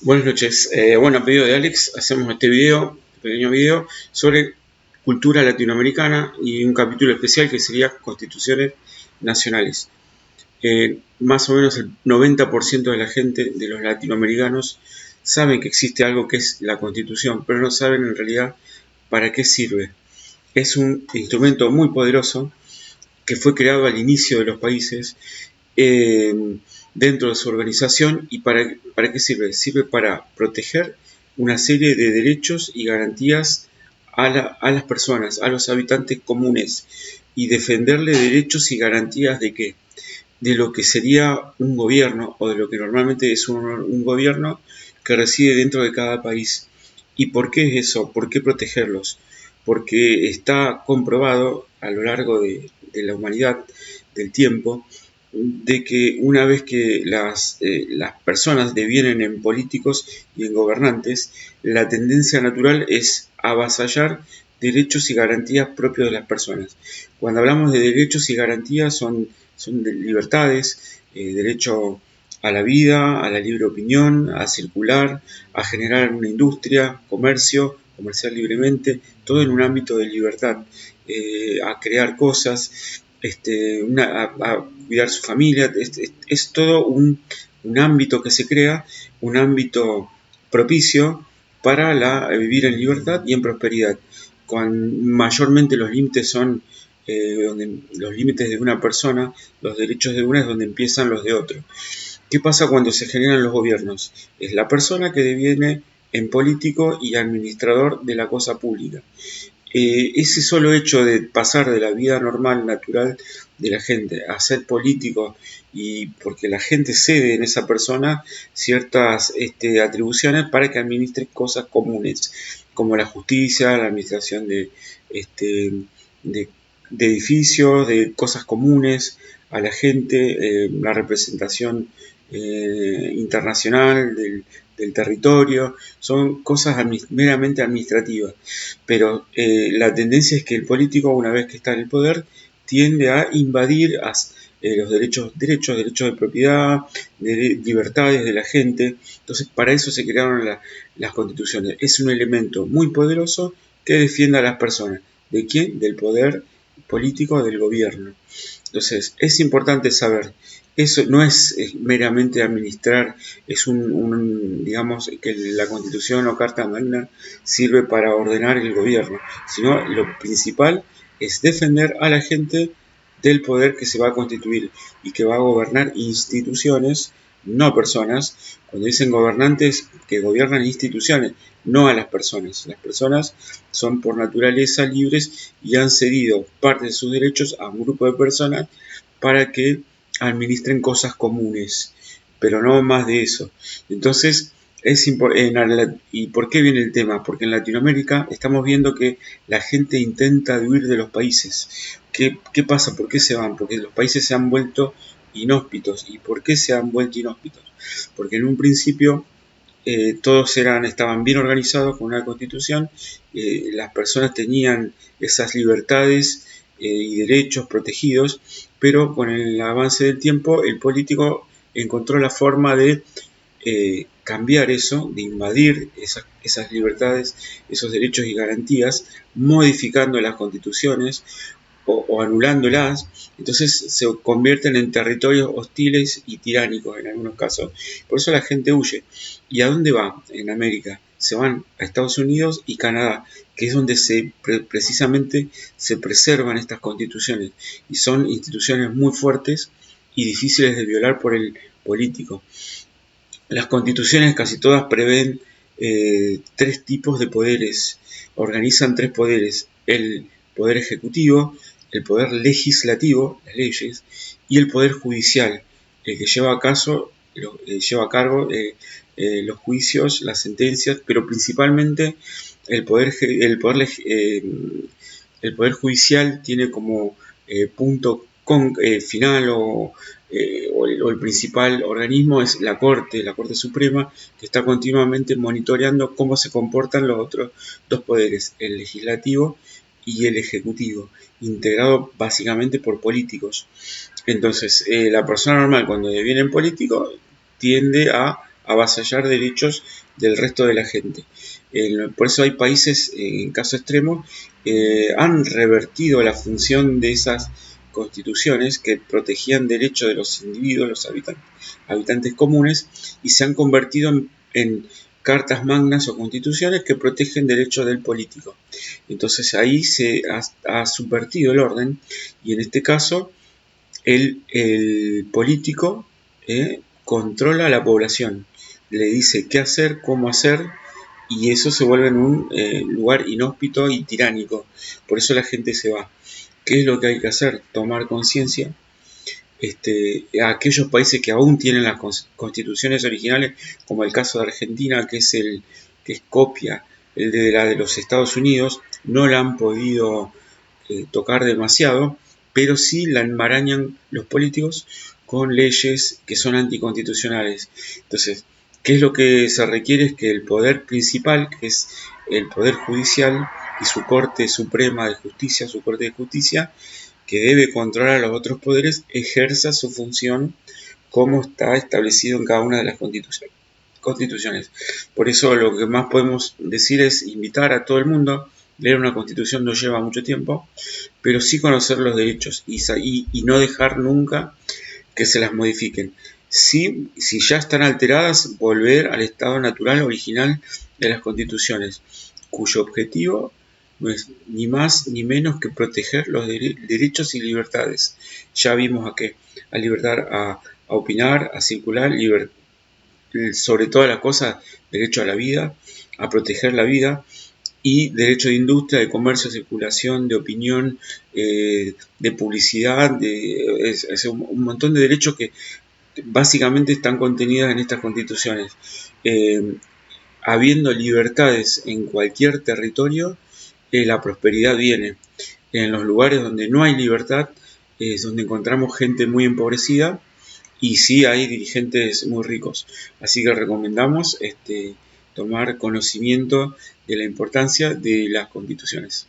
Buenas noches. Bueno, a pedido de Alex, hacemos este pequeño video, sobre cultura latinoamericana y un capítulo especial que sería constituciones nacionales. Más o menos el 90% de la gente, de los latinoamericanos, saben que existe algo que es la constitución, pero no saben en realidad para qué sirve. Es un instrumento muy poderoso que fue creado al inicio de los países, eh, dentro de su organización. ¿Y para qué sirve? Sirve para proteger una serie de derechos y garantías a las personas, a los habitantes comunes, y defenderle derechos y garantías de qué, de lo que sería un gobierno, o de lo que normalmente es un gobierno que reside dentro de cada país. ¿Y por qué es eso? ¿Por qué protegerlos? Porque está comprobado a lo largo de la humanidad, del tiempo, de que una vez que las personas devienen en políticos y en gobernantes, la tendencia natural es avasallar derechos y garantías propios de las personas. Cuando hablamos de derechos y garantías son de libertades, derecho a la vida, a la libre opinión, a circular, a generar una industria, comerciar libremente, todo en un ámbito de libertad, a crear cosas, a cuidar su familia. Es todo un ámbito que se crea, un ámbito propicio para vivir en libertad y en prosperidad. Mayormente los límites son, donde los límites de una persona, los derechos de una es donde empiezan los de otro. ¿Qué pasa cuando se generan los gobiernos? Es la persona que deviene en político y administrador de la cosa pública. Ese solo hecho de pasar de la vida normal, natural de la gente a ser político, y porque la gente cede en esa persona ciertas atribuciones para que administre cosas comunes, como la justicia, la administración este, de, de edificios, de cosas comunes a la gente, la representación internacional del territorio. Son cosas meramente administrativas, pero la tendencia es que el político, una vez que está en el poder, tiende a invadir los derechos de propiedad, de libertades de la gente. Entonces, para eso se crearon las constituciones. Es un elemento muy poderoso que defiende a las personas. ¿De quién? Del poder político del gobierno. Entonces, es importante saber, eso no es meramente administrar, es digamos, que la Constitución o Carta Magna sirve para ordenar el gobierno, sino lo principal es defender a la gente del poder que se va a constituir y que va a gobernar instituciones, no personas. Cuando dicen gobernantes, que gobiernan instituciones, no a las personas. Las personas son por naturaleza libres y han cedido parte de sus derechos a un grupo de personas para que administren cosas comunes, pero no más de eso. Entonces, ¿y por qué viene el tema? Porque en Latinoamérica estamos viendo que la gente intenta huir de los países. ¿Qué pasa? ¿Por qué se van? Porque los países se han vuelto inhóspitos. ¿Y por qué se han vuelto inhóspitos? Porque en un principio todos estaban bien organizados con una constitución, las personas tenían esas libertades y derechos protegidos, pero con el avance del tiempo el político encontró la forma de cambiar eso, de invadir esas libertades, esos derechos y garantías, modificando las constituciones o anulándolas. Entonces se convierten en territorios hostiles y tiránicos en algunos casos. Por eso la gente huye. ¿Y a dónde va en América? Se van a Estados Unidos y Canadá, que es donde precisamente se preservan estas constituciones, y son instituciones muy fuertes y difíciles de violar por el político. Las constituciones casi todas prevén tres tipos de poderes, organizan tres poderes: el poder ejecutivo, el poder legislativo, las leyes, y el poder judicial, el que lleva a cargo los juicios, las sentencias, pero principalmente el poder, el poder, el poder judicial tiene como punto final, o el principal organismo es la Corte Suprema, que está continuamente monitoreando cómo se comportan los otros dos poderes, el legislativo y el ejecutivo, integrado básicamente por políticos. Entonces, la persona normal, cuando deviene político, tiende a avasallar derechos del resto de la gente. Por eso hay países, en caso extremo, han revertido la función de esas constituciones que protegían derechos de los individuos, los habitantes comunes, y se han convertido en cartas magnas o constituciones que protegen derechos del político. Entonces ahí se ha subvertido el orden, y en este caso el político controla a la población, le dice qué hacer, cómo hacer, y eso se vuelve en un lugar inhóspito y tiránico. Por eso la gente se va. ¿Qué es lo que hay que hacer? Tomar conciencia. A aquellos países que aún tienen las constituciones originales, como el caso de Argentina, que es copia el de la de los Estados Unidos, no la han podido tocar demasiado, pero sí la enmarañan los políticos con leyes que son anticonstitucionales. Entonces, ¿qué es lo que se requiere? Es que el poder principal, que es el poder judicial y su Corte Suprema de Justicia, su Corte de Justicia, que debe controlar a los otros poderes, ejerza su función como está establecido en cada una de las constituciones. Por eso lo que más podemos decir es invitar a todo el mundo. Leer una constitución no lleva mucho tiempo, pero sí conocer los derechos y no dejar nunca que se las modifiquen. Si ya están alteradas, volver al estado natural original de las constituciones, cuyo objetivo no es ni más ni menos que proteger los derechos y libertades. Ya vimos a libertad a opinar, a circular, sobre todas las cosas, derecho a la vida, a proteger la vida, y derecho de industria, de comercio, de circulación, de opinión, de publicidad, es un montón de derechos que básicamente están contenidas en estas constituciones. Habiendo libertades en cualquier territorio, la prosperidad viene. En los lugares donde no hay libertad es donde encontramos gente muy empobrecida, y sí hay dirigentes muy ricos. Así que recomendamos tomar conocimiento de la importancia de las constituciones.